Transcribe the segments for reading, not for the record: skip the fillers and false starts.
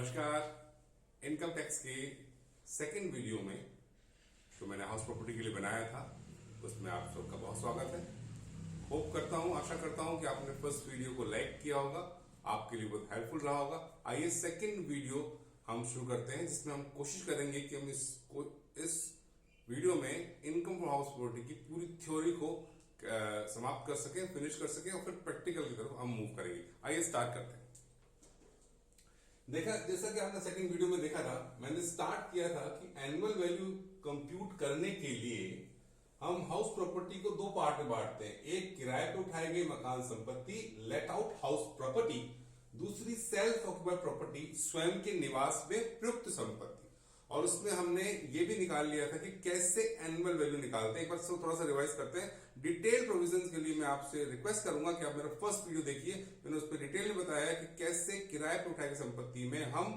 नमस्कार। Income tax के second video में जो मैंने हाउस प्रॉपर्टी के लिए बनाया था उसमें आप सबका बहुत स्वागत है। होप करता हूं, आशा करता हूं कि आपने फर्स्ट वीडियो को लाइक किया होगा, आपके लिए बहुत हेल्पफुल रहा होगा। आइए सेकंड वीडियो हम शुरू करते हैं, जिसमें हम कोशिश करेंगे कि हम इस वीडियो में इनकम फ्रॉम हाउस प्रॉपर्टी की पूरी थ्योरी को समाप्त कर सके, फिनिश कर सके और फिर प्रैक्टिकल की तरफ हम मूव करेंगे। आइए स्टार्ट करते हैं। देखा, जैसा कि आपने सेकंड वीडियो में देखा था, मैंने स्टार्ट किया था कि एनुअल वैल्यू कंप्यूट करने के लिए हम हाउस प्रॉपर्टी को दो पार्ट में बांटते हैं। एक किराए पे उठाई गई मकान संपत्ति, लेट आउट हाउस प्रॉपर्टी, दूसरी सेल्फ ऑक्युपाइड प्रॉपर्टी, स्वयं के निवास में प्रयुक्त संपत्ति। और उसमें हमने ये भी निकाल लिया था कि कैसे एनुअल वैल्यू निकालते हैं। एक बार थोड़ा सा रिवाइज करते हैं। डिटेल प्रोविजंस के लिए मैं आपसे रिक्वेस्ट करूंगा कि आप मेरा फर्स्ट वीडियो देखिए। मैंने उस पर डिटेल में बताया कि कैसे किराए पर उठाई गई संपत्ति में हम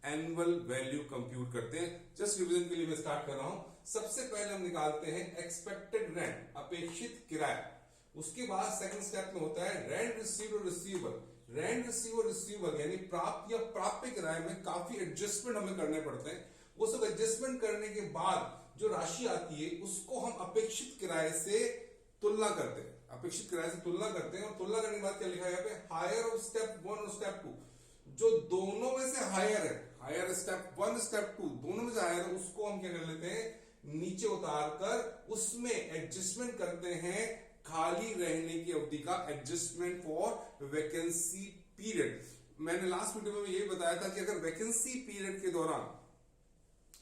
एनुअल वैल्यू कंप्यूट करते हैं। जस्ट रिवीजन के लिए मैं स्टार्ट कर रहा हूं। सबसे पहले हम निकालते हैं एक्सपेक्टेड रेंट, अपेक्षित किराया। उसके बाद सेकंड स्टेप में होता है रेंट रिसीव्ड और रिसीवेबल। रेंट रिसीव और रिसीवेबल यानी प्राप्त या प्राप्य किराए में काफी एडजस्टमेंट हमें करने पड़ते हैं। वो सब एडजस्टमेंट करने के बाद जो राशि आती है उसको हम अपेक्षित किराए से तुलना करते हैं। अपेक्षित किराए से तुलना करते हैं और तुलना करने के बाद क्या लिखा है यहाँ पे, हायर ऑफ स्टेप 1 और स्टेप 2, जो दोनों में से हायर है, हायर स्टेप 1 स्टेप 2 दोनों में से हायर है, उसको हम क्या कर लेते हैं, नीचे उतार कर उसमें एडजस्टमेंट करते हैं खाली रहने की अवधि का, एडजस्टमेंट फॉर वैकेंसी पीरियड। मैंने लास्ट वीडियो में यही बताया था कि अगर वैकेंसी पीरियड के दौरान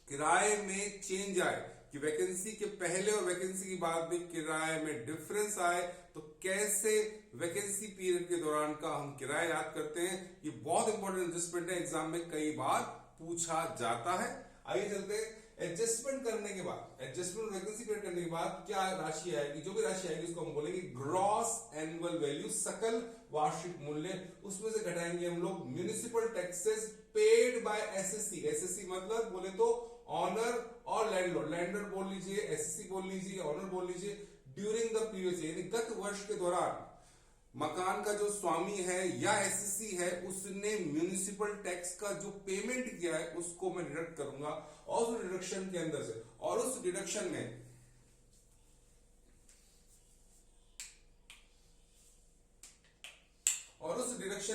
किराए में चेंज आए, कि वैकेंसी के पहले और वैकेंसी के बाद में किराए में डिफरेंस आए, तो कैसे वैकेंसी पीरियड के दौरान का हम किराया याद करते हैं। ये बहुत इंपॉर्टेंट एडजस्टमेंट है, एग्जाम में कई बार पूछा जाता है। आइए चलते हैं। एडजस्टमेंट करने के बाद, एडजस्टमेंट वैकेंसी पीरियड करने के बाद क्या राशि आएगी, जो भी राशि आएगी उसको हम बोलेंगे ग्रॉस एनुअल वैल्यू, सकल वार्षिक मूल्य। उसमें से घटाएंगे हम लोग municipal taxes paid by SSC. SSC मतलब बोले तो ऑनर और लैंडलॉर्ड, लैंडलॉर्ड बोल लीजिए, एसएससी बोल लीजिए, ऑनर बोल लीजिए, ड्यूरिंग द प्रीवियस ईयर, यानी गत वर्ष के दौरान मकान का जो स्वामी है या एसएससी है उसने म्युनिसिपल टैक्स का जो पेमेंट किया है उसको मैं डिडक्ट करूंगा। और उस डिडक्शन के अंदर से, और उस डिडक्शन में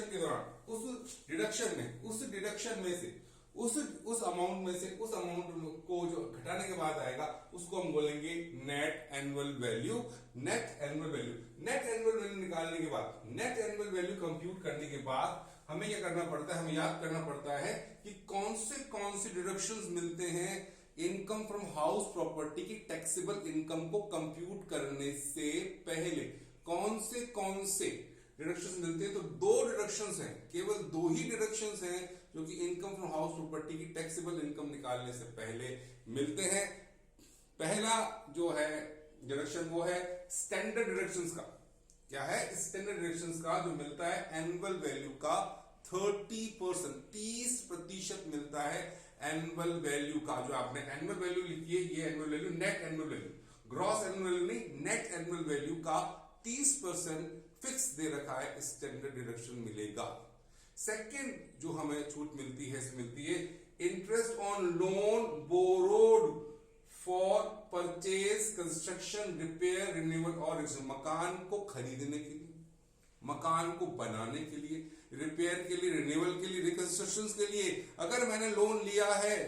के दौरान उस अमाउंट में से उस अमाउंट को जो घटाने के बाद आएगा उसको हम बोलेंगे net annual value. Net annual value निकालने के बाद, नेट एनुअल वैल्यू कंप्यूट करने के बाद हमें क्या करना पड़ता है, हमें याद करना पड़ता है कि कौन से डिडक्शंस मिलते हैं इनकम फ्रॉम हाउस प्रॉपर्टी की टैक्सेबल इनकम को कंप्यूट करने से पहले। कौन से डिडक्शंस मिलते हैं, तो दो डिडक्शंस हैं, केवल दो ही डिडक्शंस हैं जो कि इनकम फ्रॉम हाउस प्रॉपर्टी की टैक्सेबल इनकम निकालने से पहले मिलते हैं। पहला जो है डिडक्शन वो है स्टैंडर्ड डिडक्शंस का। क्या है स्टैंडर्ड डिडक्शंस का, जो मिलता है एनुअल वैल्यू का 30%, 30% मिलता है एनुअल वैल्यू का। जो आपने एनुअल वैल्यू लिखी है, ये annual value, net annual value, gross annual value नहीं, नेट एनुअल वैल्यू का 30% फिक्स दे रखा है, स्टैंडर्ड डिडक्शन मिलेगा। सेकंड जो हमें छूट मिलती है interest on loan borrowed for purchase, construction, repair, renewal और मकान को खरीदने के लिए, मकान को बनाने के लिए, रिपेयर के लिए, रिन्यूअल के लिए, रिकंस्ट्रक्शन के लिए। अगर मैंने लोन लिया है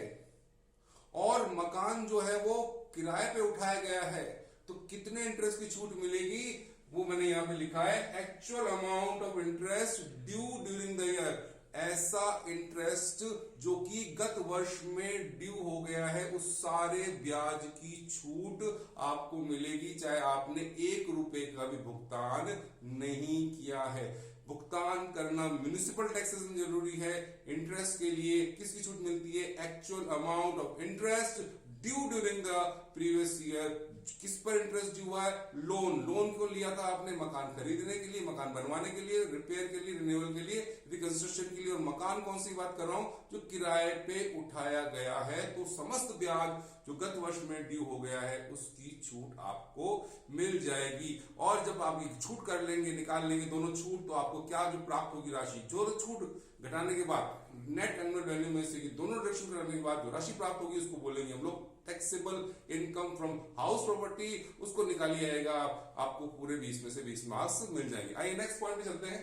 और मकान जो है वो किराए पे उठाया गया है तो कितने इंटरेस्ट की छूट मिलेगी, वो मैंने यहां पे लिखा है actual amount of interest due during the year. ऐसा इंटरेस्ट जो कि गत वर्ष में ड्यू हो गया है, उस सारे ब्याज की छूट आपको मिलेगी, चाहे आपने 1 रुपए का भी भुगतान नहीं किया है। भुगतान करना म्युनिसिपल टैक्सेस में जरूरी है। इंटरेस्ट के लिए किसकी छूट मिलती है, actual amount of interest due during the previous year. किस पर इंटरेस्ट ड्यू हुआ है, लोन को लिया था आपने मकान खरीदने के लिए, मकान बनवाने के लिए, रिपेयर के लिए, रिन्यूअल के लिए, रिकंस्ट्रक्शन के लिए। और मकान कौन सी बात कर रहा हूं, जो किराए पे उठाया गया है, तो समस्त ब्याज जो गत वर्ष में ड्यू हो गया है उसकी छूट आपको मिल जाएगी। और जब आप ये छूट कर लेंगे, निकाल लेंगे दोनों छूट, तो आपको क्या जो प्राप्त होगी राशि, जो छूट घटाने के बाद नेट एनुअल वैल्यू में से दोनों डिडक्शन करने के बाद जो राशि प्राप्त होगी उसको बोलेंगे हम लोग taxable income from house property, उसको निकाली जाएगा, आपको पूरे 20 में से 20 मार्क्स मिल जाएंगे। आइए नेक्स्ट पॉइंट पे चलते हैं।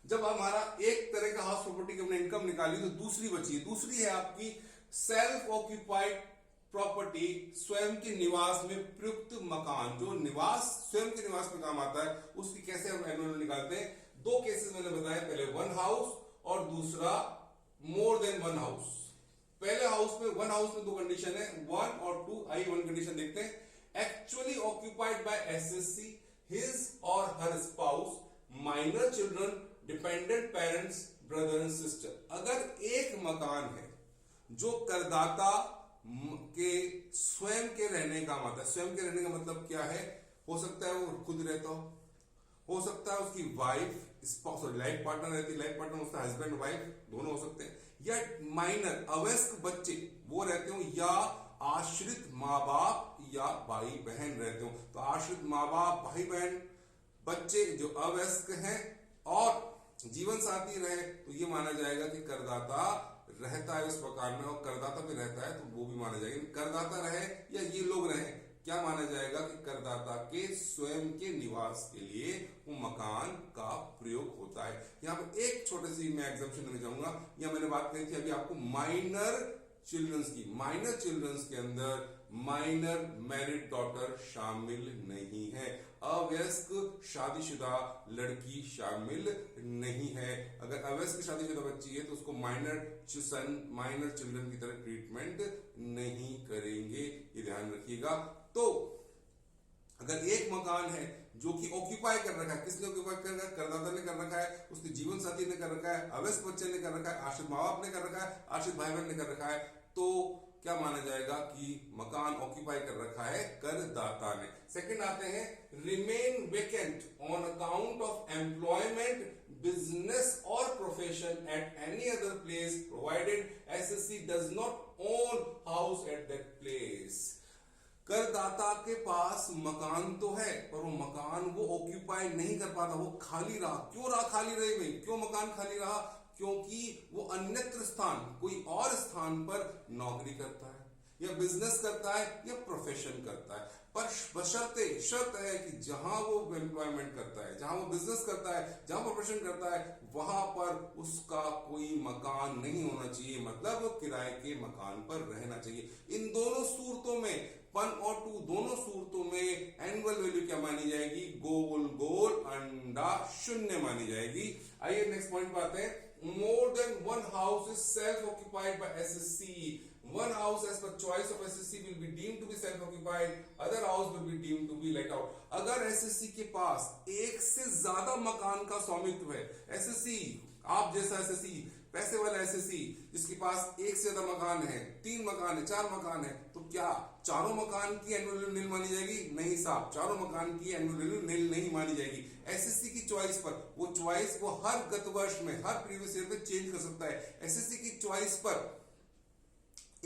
जब हमारा एक तरह का हाउस प्रॉपर्टी की हमने इनकम निकाली तो दूसरी बची है, दूसरी है आपकी सेल्फ ऑक्यूपाइड प्रॉपर्टी, स्वयं के निवास में प्रयुक्त मकान, जो निवास स्वयं के निवास में काम आता है, उसकी कैसे हम एनुअल निकालते हैं। दो केसेस मैंने बताया, पहले वन हाउस और दूसरा मोर देन वन हाउस। पहले हाउस में वन हाउस में दो कंडीशन है, वन और टू। आई वन कंडीशन देखते हैं। Actually occupied by assessee, his और her spouse, minor children, dependent parents, brother and sister. अगर एक मकान है जो करदाता के स्वयं के रहने का आता है, स्वयं के रहने का मतलब क्या है, हो सकता है वो खुद रहता हो सकता है उसकी वाइफ सॉरी लाइफ पार्टनर रहती है, लाइफ पार्टनर उसका हस्बैंड वाइफ दोनों हो सकते हैं, या माइनर अवयस्क बच्चे वो रहते हो, या आश्रित माँ बाप या भाई बहन रहते हो। तो आश्रित माँ बाप, भाई बहन, बच्चे जो अवयस्क हैं और जीवन साथी रहे तो ये माना जाएगा कि करदाता रहता है उस मकान में, और करदाता भी रहता है तो वो भी माना जाएगा। करदाता रहे या ये लोग रहे, क्या माना जाएगा कि करदाता के स्वयं के निवास के लिए वो मकान का प्रयोग होता है। यहाँ पर एक छोटी सी मैं एग्जाम्पशन देना चाहूंगा। यह मैंने बात कही थी अभी आपको माइनर चिल्ड्रंस की। माइनर चिल्ड्रंस के अंदर माइनर मैरिड डॉटर शामिल नहीं है, अवयस्क शादीशुदा लड़की शामिल नहीं है। अगर अवयस्क शादीशुदा बच्ची है तो उसको माइनर चिल्ड्रन की तरह ट्रीटमेंट नहीं करेंगे, ये ध्यान रखिएगा। तो अगर एक मकान है जो कि ऑक्यूपाई कर रखा है, किसने ऑक्यूपाई कर रखा है, करदाता ने कर रखा है, उसके जीवन साथी ने कर रखा है, अवयस्क बच्चे ने कर रखा है, आश्रित माँ बाप ने कर रखा है, आश्रित भाई बहन ने कर रखा है, तो क्या माना जाएगा कि मकान ऑक्यूपाई कर रखा है करदाता ने। सेकंड आते हैं, remain vacant on account of employment, business और profession at any other place provided assessee does not own house at that place. करदाता के पास मकान तो है पर वो मकान वो ऑक्यूपाई नहीं कर पाता, वो खाली रहा। क्यों रहा खाली रहे भाई, क्यों मकान खाली रहा? क्योंकि वो अन्यत्र स्थान, कोई और स्थान पर नौकरी करता है या बिजनेस करता है या प्रोफेशन करता है। पर बशर्ते शर्त है कि जहां वो एम्प्लॉयमेंट करता है, जहां वो बिजनेस करता है, जहां प्रोफेशन करता है, वहां पर उसका कोई मकान नहीं होना चाहिए, मतलब वो किराए के मकान पर रहना चाहिए। इन दोनों सूरतों में, 1 और 2 दोनों सूरतों में एनुअल वैल्यू क्या मानी जाएगी? गोल गोल अंडा शून्य मानी जाएगी। आइए नेक्स्ट पॉइंट पे आते हैं। More than one house is self-occupied by SSC. One house as per choice of SSC will be deemed to be self-occupied. Other house will be deemed to be let out. अगर SSC के पास एक से ज्यादा मकान का स्वामित्व है, SSC आप जैसा SSC, पैसे वाला SSC जिसके पास एक से ज्यादा मकान है, 3 मकान है, 4 मकान है, तो क्या चारों मकान की एनुअल वैल्यू नील मानी जाएगी? नहीं साहब, चारों मकान की एनुअल वैल्यू नील नहीं मानी जाएगी। एसएससी की चॉइस पर, वो चॉइस वो हर गत वर्ष में, हर प्रीवियस ईयर में चेंज कर सकता है। एसएससी की चॉइस पर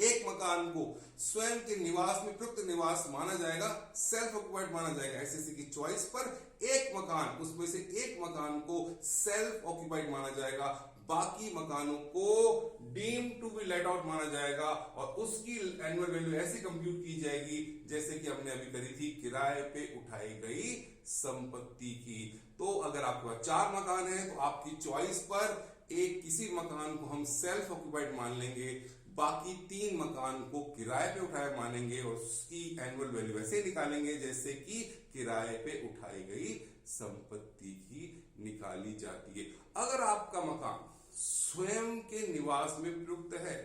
एक मकान को स्वयं के निवास में प्रयुक्त निवास माना जाएगा, सेल्फ ऑक्युपाइड माना जाएगा। एसएससी की चॉइस पर एक मकान, उसमें से एक मकान को सेल्फ ऑक्युपाइड माना जाएगा, बाकी मकानों को deem to be let out माना जाएगा और उसकी एनुअल वैल्यू ऐसी कंप्यूट की जाएगी जैसे कि हमने अभी करी थी किराए पे उठाई गई संपत्ति की। तो अगर आपके पास 4 मकान है तो आपकी चॉइस पर एक किसी मकान को हम सेल्फ ऑक्युपाइड मान लेंगे, बाकी 3 मकान को किराए पे उठाए मानेंगे और उसकी एनुअल वैल्यू ऐसे निकालेंगे जैसे कि किराए पे उठाई गई संपत्ति की निकाली जाती है। अगर आपका मकान स्वयं के निवास में प्रयुक्त है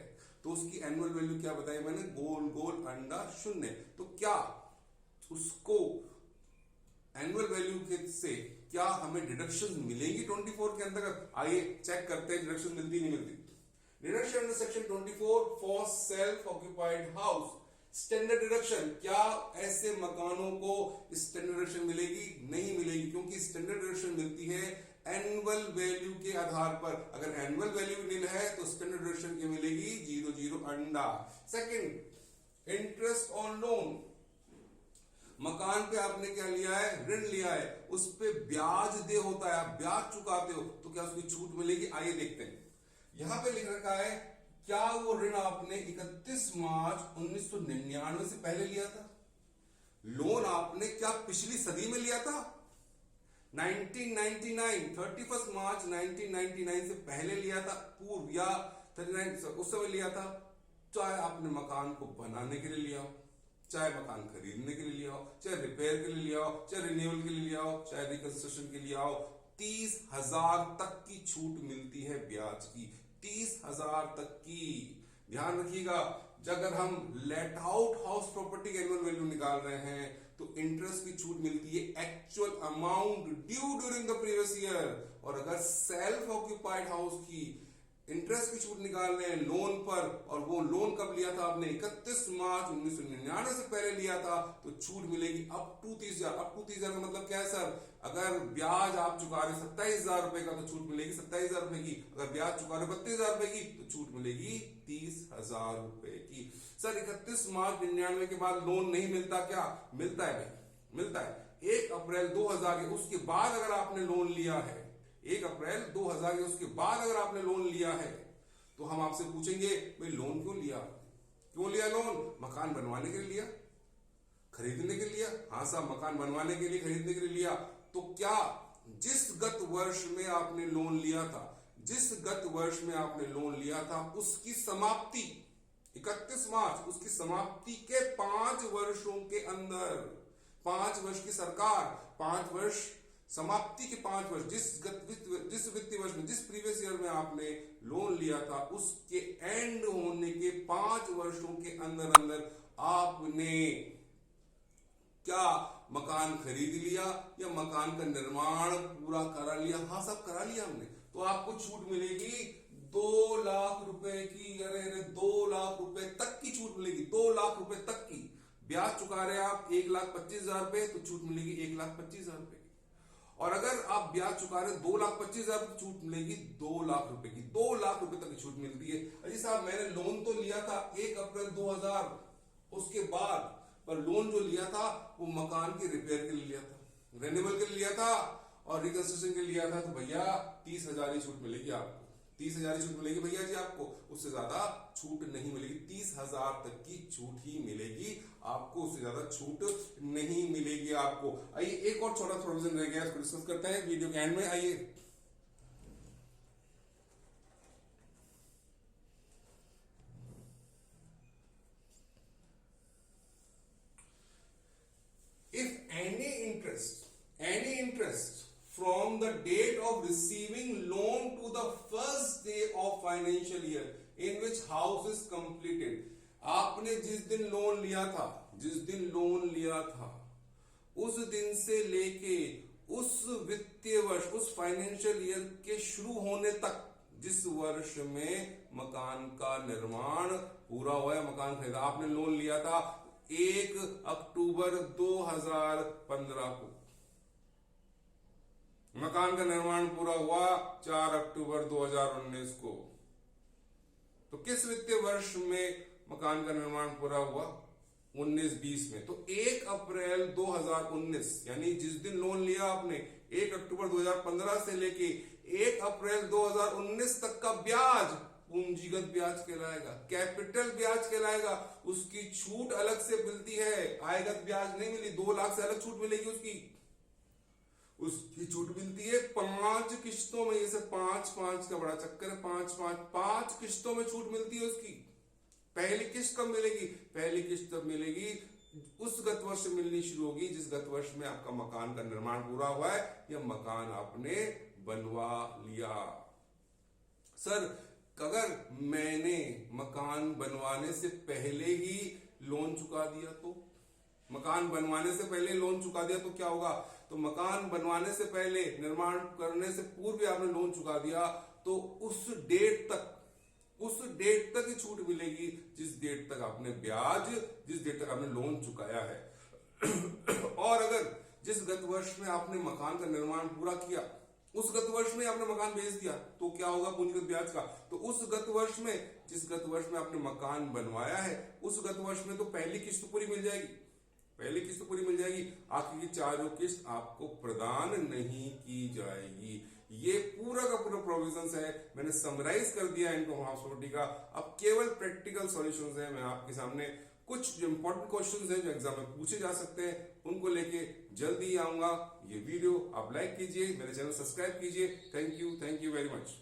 तो उसकी एनुअल वैल्यू क्या बताई मैंने? गोल गोल अंडा शून्य। तो क्या उसको एनुअल वैल्यू के से क्या हमें डिडक्शन मिलेगी 24 के अंतर्गत? आइए चेक करते हैं डिडक्शन मिलती नहीं मिलती। Deduction under section 24 for self occupied house, standard deduction, क्या ऐसे मकानों को स्टैंडर्ड डिडक्शन मिलेगी? नहीं मिलेगी, क्योंकि स्टैंडर्ड डिडक्शन मिलती है एनुअल वैल्यू के आधार पर। अगर एनुअल वैल्यू नील है तो स्टैंडर्ड डिडक्शन की मिलेगी 0 अंडा। सेकंड, इंटरेस्ट ऑन लोन, मकान पे आपने क्या लिया है? ऋण लिया है, उस पे ब्याज दे होता है, आप ब्याज चुकाते हो तो क्या उसकी छूट मिलेगी? आइए देखते हैं। यहां पे लिख रखा है, क्या वो ऋण आपने 31 मार्च 1999 से पहले लिया था? लोन आपने क्या पिछली सदी में लिया था? 1999, 31 मार्च 1999 से पहले लिया था, पूर्व या 39 उस समय लिया था। चाहे आपने मकान को बनाने के लिए लिया हो, चाहे मकान खरीदने के लिए लिया हो, चाहे रिपेयर के लिए लिया हो, चाहे रिन्यूअल के लिए लिया हो, चाहे रिकंस्ट्रक्शन के लिए लिया हो, 30,000 तक की छूट मिलती है ब्याज की, 30,000 तक की। ध्यान रखिएगा, अगर हम लेट आउट हाउस प्रॉपर्टी का एनुअल वैल्यू निकाल रहे हैं तो इंटरेस्ट की छूट मिलती है actual amount due during the previous year. और अगर सेल्फ ऑक्यूपाइड हाउस की इंटरेस्ट की छूट निकाल रहे हैं लोन पर, और वो लोन कब लिया था आपने? 31 मार्च 1999 से पहले लिया था, तो छूट मिलेगी अप टू 30,000। अप टू 30,000 का मतलब क्या है सर? अगर ब्याज आप चुका रहे 27,000 रुपए का तो छूट मिलेगी 27,000 रुपए की, अगर ब्याज चुका रहे 32,000 रुपए की तो छूट मिलेगी 30,000 रुपए की। सर 31 मार्च 99 के बाद लोन नहीं मिलता क्या? मिलता है भाई, मिलता है। 1 अप्रैल 2000 के उसके बाद अगर आपने लोन लिया है, 1 अप्रैल 2000 के उसके बाद अगर आपने लोन लिया है, तो हम आपसे पूछेंगे भाई लोन क्यों लिया? क्यों लिया लोन? मकान बनवाने के लिए लिया, खरीदने के लिए लिया? हाँ साहब, मकान बनवाने के लिए, खरीदने के लिए लिया। तो क्या जिस गत वर्ष में आपने लोन लिया था, जिस गत वर्ष में आपने लोन लिया था, उसकी समाप्ति 31 मार्च, उसकी समाप्ति के 5 वर्षों के अंदर, 5 वर्ष की सरकार, 5 वर्ष समाप्ति के 5 वर्ष, जिस वित्तीय वर्ष में, जिस प्रीवियस ईयर में आपने लोन लिया था, उसके एंड होने के 5 वर्षों के अंदर अंदर आपने क्या मकान खरीद लिया या मकान का निर्माण पूरा करा लिया? हाँ साहब, करा लिया हमने, तो आपको छूट मिलेगी 2 लाख रुपए की। अरे 2 लाख रुपए तक की छूट मिलेगी, 2 लाख रुपए तक की। ब्याज चुका रहे आप 1,25,000 रुपए, तो छूट मिलेगी 1,25,000 रुपए की। और अगर आप ब्याज चुका रहे 2,25,000 की छूट मिलेगी 2 लाख रुपए की, 2 लाख रुपए तक की छूट मिलती है। अजी साहब, मैंने लोन तो लिया था 1 अप्रैल 2000, उसके बाद पर लोन जो लिया था वो मकान के रिपेयर के लिए लिया था, रेन्यूअल के लिए लिया था और रिकंस्ट्रक्शन के लिए लिया था, तो भैया 30,000 ही छूट मिलेगी आपको, 30,000 ही छूट मिलेगी भैया जी आपको, उससे ज्यादा छूट नहीं मिलेगी। 30,000 तक की छूट ही मिलेगी आपको, उससे ज्यादा छूट नहीं मिलेगी आपको। आइए एक और छोटा प्रोविजन रह गया, इसको डिस्कस करते हैं वीडियो के एंड में। आइए if any interest from the date of receiving loan to the first day of financial year in which house is completed, आपने जिस दिन लोन लिया था, जिस दिन लोन लिया था, उस दिन से लेके उस वित्तीय वर्ष, उस फाइनेंशियल ईयर के शुरू होने तक, जिस वर्ष में मकान का निर्माण पूरा हुआ है, मकान खरीदा, आपने लोन लिया था 1 अक्टूबर 2015 को, मकान का निर्माण पूरा हुआ 4 अक्टूबर 2019 को, तो किस वित्तीय वर्ष में मकान का निर्माण पूरा हुआ? 19-20 में। तो 1 अप्रैल 2019 यानी जिस दिन लोन लिया आपने 1 अक्टूबर 2015 से लेके 1 अप्रैल 2019 तक का ब्याज पूंजीगत ब्याज कहलाएगा, कैपिटल ब्याज कहलाएगा। उसकी छूट अलग से मिलती है, आयगत ब्याज नहीं मिली, 2 लाख से अलग छूट मिलेगी उसकी छूट मिलती है 5 किश्तों में। जैसे 5-5 का बड़ा चक्कर है, 5 किश्तों में छूट मिलती है उसकी। पहली किस्त कब मिलेगी? पहली किस्त तब मिलेगी उस गत वर्ष से मिलनी शुरू होगी जिस गत वर्ष में आपका मकान का निर्माण पूरा हुआ है या मकान आपने बनवा लिया। सर अगर मैंने मकान बनवाने से पहले ही लोन चुका दिया तो, मकान बनवाने से पहले लोन चुका दिया तो क्या होगा? तो मकान बनवाने से पहले, निर्माण करने से पूर्व आपने लोन चुका दिया तो उस डेट तक ही छूट मिलेगी जिस डेट तक आपने ब्याज, जिस डेट तक आपने लोन चुकाया है। और अगर जिस गत वर्ष में आपने मकान का निर्माण पूरा किया, उस गत वर्ष में आपने मकान बेच दिया तो क्या होगा पूंजीगत ब्याज का? तो उस गत वर्ष में, जिस गत वर्ष में आपने मकान बनवाया है, उस गत वर्ष में तो पहली किस्त पूरी मिल जाएगी, पहली किस्त पूरी मिल जाएगी। आखिर की 4 किस्त आपको प्रदान नहीं की जाएगी। ये पूरा का पूरा प्रोविजंस है, मैंने समराइज कर दिया इनकम हाउस प्रॉपर्टी का। अब केवल प्रैक्टिकल सॉल्यूशंस है, मैं आपके सामने कुछ जो इंपॉर्टेंट क्वेश्चंस हैं जो एग्जाम में पूछे जा सकते हैं उनको लेके जल्दी आऊंगा। ये वीडियो आप लाइक कीजिए, मेरे चैनल सब्सक्राइब कीजिए। Thank you very much.